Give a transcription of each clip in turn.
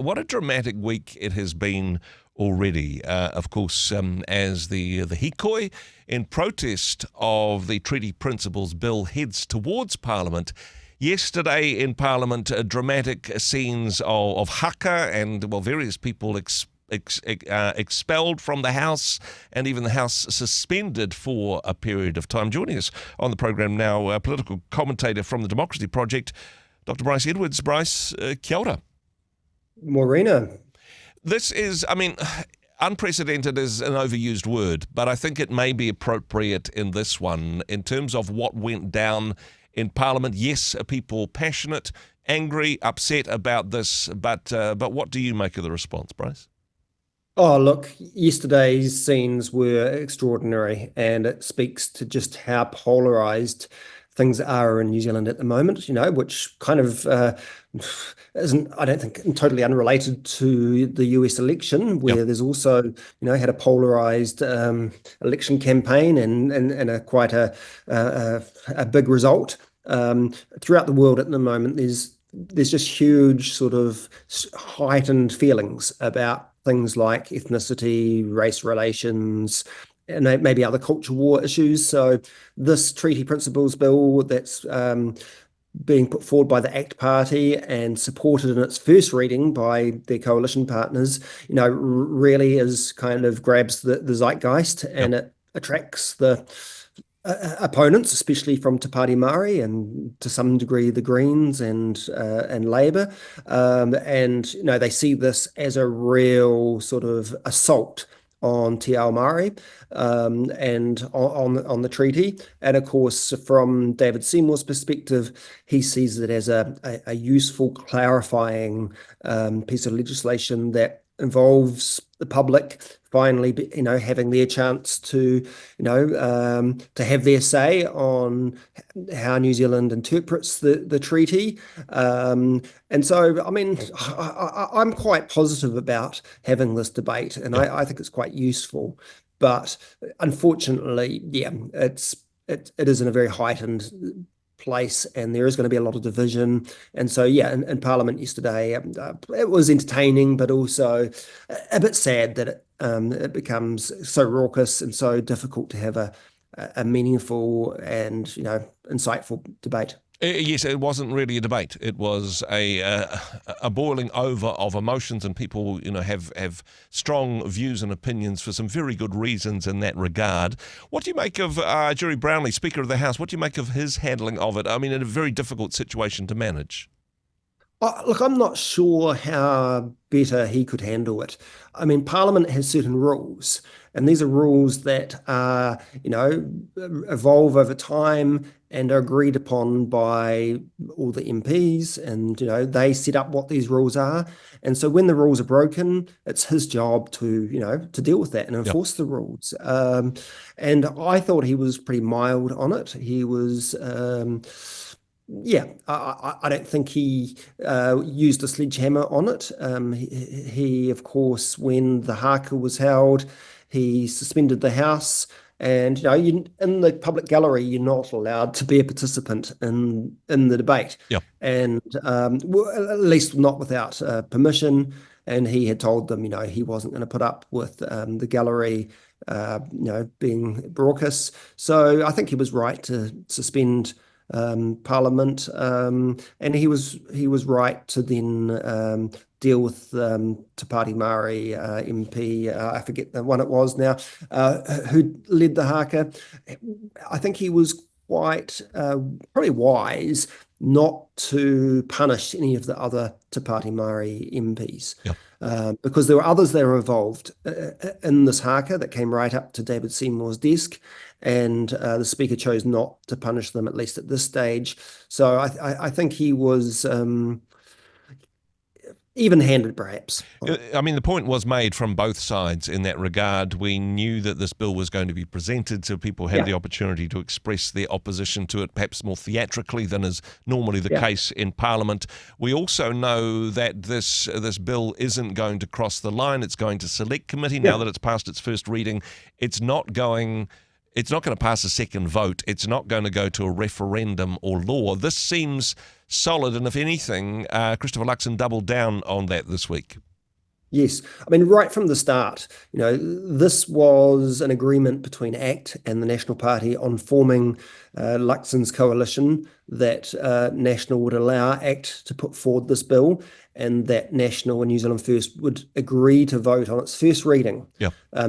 what a dramatic week it has been already. Of course, as the hikoi in protest of the Treaty Principles Bill heads towards Parliament. Yesterday in Parliament, dramatic scenes of haka and, well, various people expelled from the House, and even the House suspended for a period of time. Joining us on the program now, a political commentator from the Democracy Project, Dr. Bryce Edwards. Bryce, kia ora. Morena. This is, unprecedented is an overused word, but I think it may be appropriate in this one in terms of what went down in Parliament. Yes, people passionate, angry, upset about this, but what do you make of the response, Bryce? Oh, look, yesterday's scenes were extraordinary, and it speaks to just how polarised things are in New Zealand at the moment, which kind of isn't, I don't think, totally unrelated to the US election, where there's also, had a polarised election campaign and quite a big result. Throughout the world at the moment, there's just huge sort of heightened feelings about things like ethnicity, race relations, and maybe other culture war issues. So this Treaty Principles Bill that's being put forward by the ACT Party and supported in its first reading by their coalition partners, really is kind of grabs the zeitgeist and it attracts the opponents, especially from Te Pāti Māori and to some degree the Greens and Labour, and they see this as a real sort of assault on Te Ao Māori and on the treaty. And of course, from David Seymour's perspective, he sees it as a useful clarifying piece of legislation that involves the public finally, having their chance to have their say on how New Zealand interprets the treaty. And so, I'm quite positive about having this debate, and I think it's quite useful. But unfortunately, it is in a very heightened place, and there is going to be a lot of division. And so in Parliament yesterday, it was entertaining but also a bit sad that it becomes so raucous and so difficult to have a meaningful and insightful debate. Yes, it wasn't really a debate. It was a boiling over of emotions, and people, have strong views and opinions for some very good reasons in that regard. What do you make of Jerry Brownlee, Speaker of the House? What do you make of his handling of it? In a very difficult situation to manage. Look, I'm not sure how better he could handle it. Parliament has certain rules, and these are rules that are, evolve over time and are agreed upon by all the MPs, and, they set up what these rules are. And so when the rules are broken, it's his job to deal with that and enforce the rules. And I thought he was pretty mild on it. He was... I don't think he used a sledgehammer on it. He, of course, when the haka was held, he suspended the House. And, in the public gallery, you're not allowed to be a participant in the debate. And at least not without permission. And he had told them, he wasn't going to put up with the gallery, being raucous. So I think he was right to suspend Parliament, and he was right to then deal with Te Pāti Māori MP, I forget the one it was now, who led the haka. I think he was quite probably wise not to punish any of the other Te Pāti Māori MPs. Because there were others that were involved in this haka that came right up to David Seymour's desk, and the Speaker chose not to punish them, at least at this stage. So I think he was even-handed, perhaps. The point was made from both sides in that regard. We knew that this bill was going to be presented, so people had the opportunity to express their opposition to it, perhaps more theatrically than is normally the case in Parliament. We also know that this bill isn't going to cross the line. It's going to select committee now that it's passed its first reading. It's not going It's not going to pass a second vote. It's not going to go to a referendum or law. This seems solid, and if anything, Christopher Luxon doubled down on that this week. Yes. I mean, right from the start, this was an agreement between ACT and the National Party on forming Luxon's coalition, that National would allow ACT to put forward this bill, and that National and New Zealand First would agree to vote on its first reading,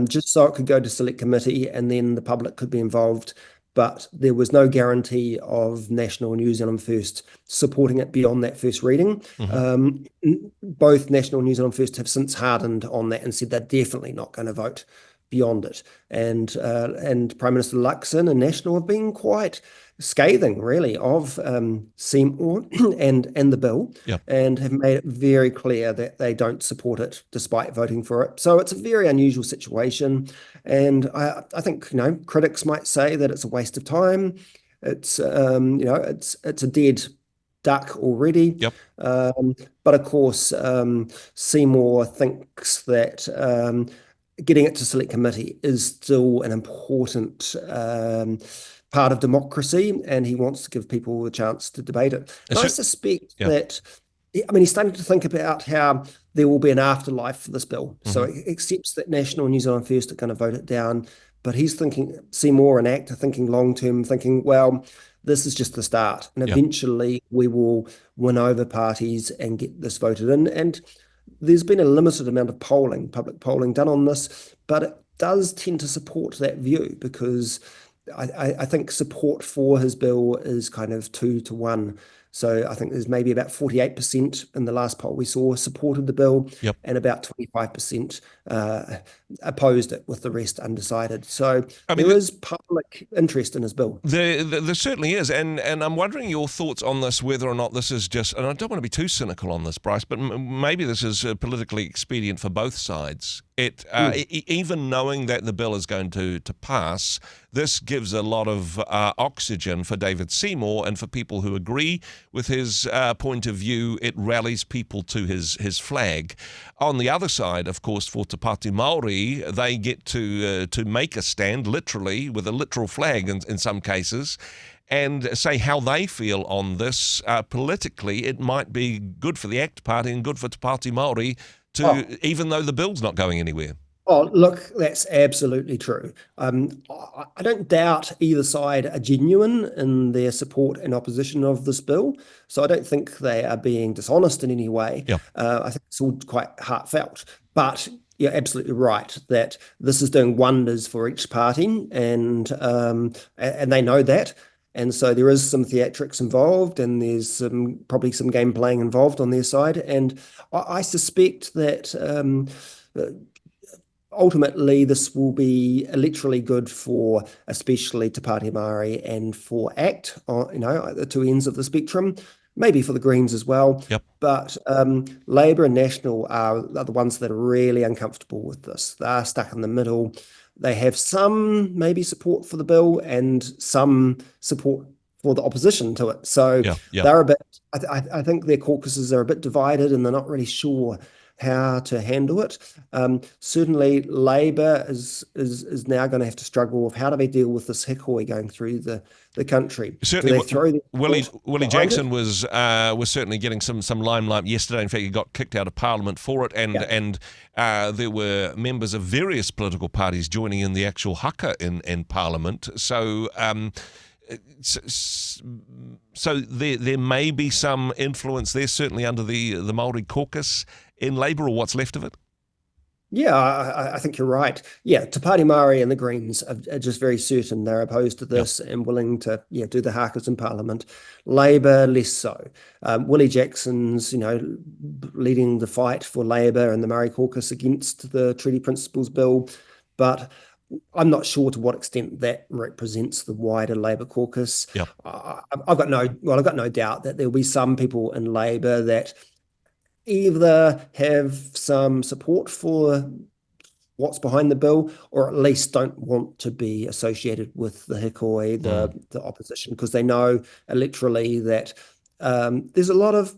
just so it could go to select committee and then the public could be involved. But there was no guarantee of National and New Zealand First supporting it beyond that first reading. Both National and New Zealand First have since hardened on that and said they're definitely not going to vote beyond it. And Prime Minister Luxon and National have been quite scathing, really, of Seymour and the bill, and have made it very clear that they don't support it despite voting for it. So it's a very unusual situation, and I think critics might say that it's a waste of time. It's it's a dead duck already. But of course, Seymour thinks that getting it to select committee is still an important part of democracy, and he wants to give people a chance to debate it. And I suspect that, he's starting to think about how there will be an afterlife for this bill. So he accepts that National and New Zealand First are going to vote it down, but he's thinking, Seymour and ACT are thinking long-term, thinking, well, this is just the start, and eventually we will win over parties and get this voted in. And there's been a limited amount of public polling done on this, but it does tend to support that view, because I think support for his bill is kind of 2-1. So I think there's maybe about 48% in the last poll we saw supported the bill, and about 25% opposed it, with the rest undecided. So there is public interest in his bill. There certainly is, and I'm wondering your thoughts on this, whether or not this is just, and I don't want to be too cynical on this, Bryce, but maybe this is politically expedient for both sides. Even knowing that the bill is going to pass, this gives a lot of oxygen for David Seymour and for people who agree with his point of view. It rallies people to his flag. On the other side, of course, for Te Pāti Māori, they get to make a stand, literally, with a literal flag in some cases, and say how they feel on this. Politically, it might be good for the ACT Party and good for Te Pāti Māori, even though the bill's not going anywhere. Oh, look, that's absolutely true. I don't doubt either side are genuine in their support and opposition of this bill. So I don't think they are being dishonest in any way. I think it's all quite heartfelt. But you're absolutely right that this is doing wonders for each party, and they know that. And so there is some theatrics involved, and there's probably some game playing involved on their side. And I suspect that ultimately this will be electorally good for especially Te Pāti Māori and for ACT, at the two ends of the spectrum, maybe for the Greens as well. But Labour and National are the ones that are really uncomfortable with this. They're stuck in the middle. They have some maybe support for the bill and some support for the opposition to it. So they're a bit, I think their caucuses are a bit divided, and they're not really sure how to handle it. Certainly Labour is now going to have to struggle with how do they deal with this hikoi going through the country. Certainly, Willie Jackson was certainly getting some limelight yesterday. In fact, he got kicked out of Parliament for it, and there were members of various political parties joining in the actual haka in Parliament. So there may be some influence there, certainly under the Māori caucus in Labour, or what's left of it. Yeah, I think you're right. Yeah, Te Pāti Māori and the Greens are just very certain they're opposed to this and willing to do the hakas in Parliament. Labour, less so. Willie Jackson's, leading the fight for Labour and the Māori caucus against the Treaty Principles Bill, but I'm not sure to what extent that represents the wider Labour caucus. I've got no doubt that there'll be some people in Labour that either have some support for what's behind the bill, or at least don't want to be associated with the hikoi, the opposition, because they know electorally that there's a lot of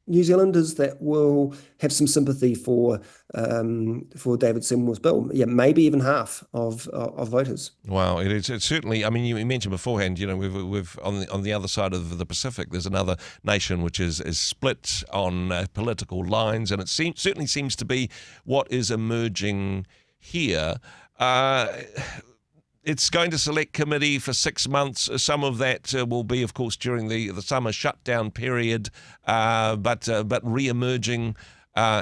New Zealanders that will have some sympathy for David Seymour's bill. Yeah, maybe even half of voters. Wow, it's certainly. I mean, you mentioned beforehand. We've on the other side of the Pacific, there's another nation which is split on political lines, and it certainly seems to be what is emerging here. It's going to select committee for 6 months. Some of that will be, of course, during the summer shutdown period, but re-emerging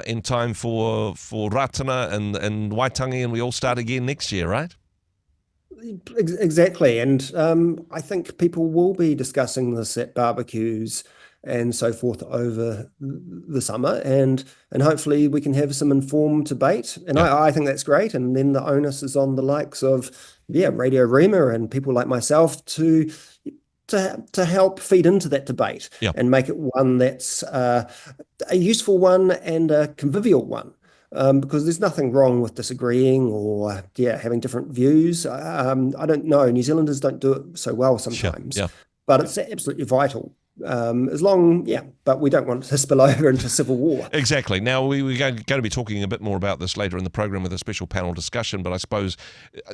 in time for Ratana and Waitangi, and we all start again next year, right? Exactly. And I think people will be discussing this at barbecues and so forth over the summer, and hopefully we can have some informed debate. And I think that's great. And then the onus is on the likes of Radio Rhema and people like myself to help feed into that debate and make it one that's a useful one and a convivial one. Because there's nothing wrong with disagreeing or having different views. I don't know. New Zealanders don't do it so well sometimes, but it's absolutely vital. But we don't want it to spill over into civil war. Exactly. Now, we're going to be talking a bit more about this later in the program with a special panel discussion, but I suppose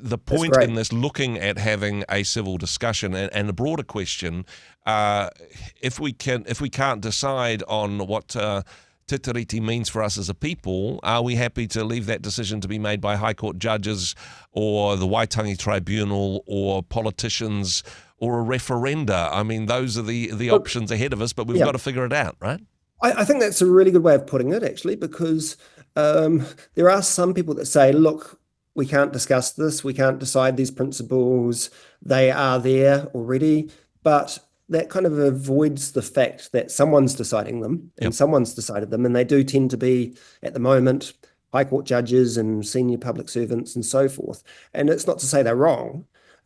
the point in this, looking at having a civil discussion and a broader question, if we can't decide on what Te Tiriti means for us as a people, are we happy to leave that decision to be made by High Court judges or the Waitangi Tribunal or politicians or a referenda? I mean, those are the options ahead of us, but we've got to figure it out, right? I think that's a really good way of putting it, actually, because there are some people that say, look, we can't discuss this, we can't decide these principles, they are there already, but that kind of avoids the fact that someone's deciding them and someone's decided them, and they do tend to be, at the moment, High Court judges and senior public servants and so forth. And it's not to say they're wrong,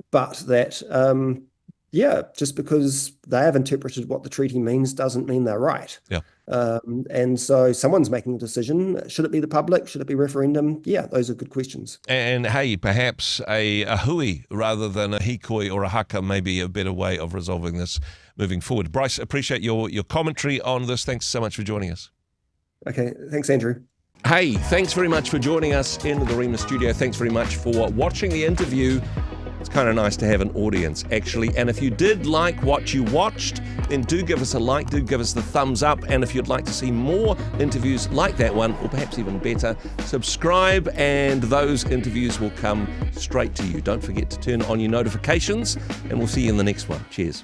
but that, just because they have interpreted what the treaty means doesn't mean they're right. And so someone's making a decision. Should it be the public? Should it be referendum? Yeah, those are good questions. And hey, perhaps a hui rather than a hikoi or a haka may be a better way of resolving this moving forward. Bryce, appreciate your commentary on this. Thanks so much for joining us. Okay, thanks, Andrew. Hey, thanks very much for joining us in the Rhema studio. Thanks very much for watching the interview. It's kind of nice to have an audience, actually. And if you did like what you watched, then do give us a like, do give us the thumbs up. And if you'd like to see more interviews like that one, or perhaps even better, subscribe and those interviews will come straight to you. Don't forget to turn on your notifications, and we'll see you in the next one. Cheers.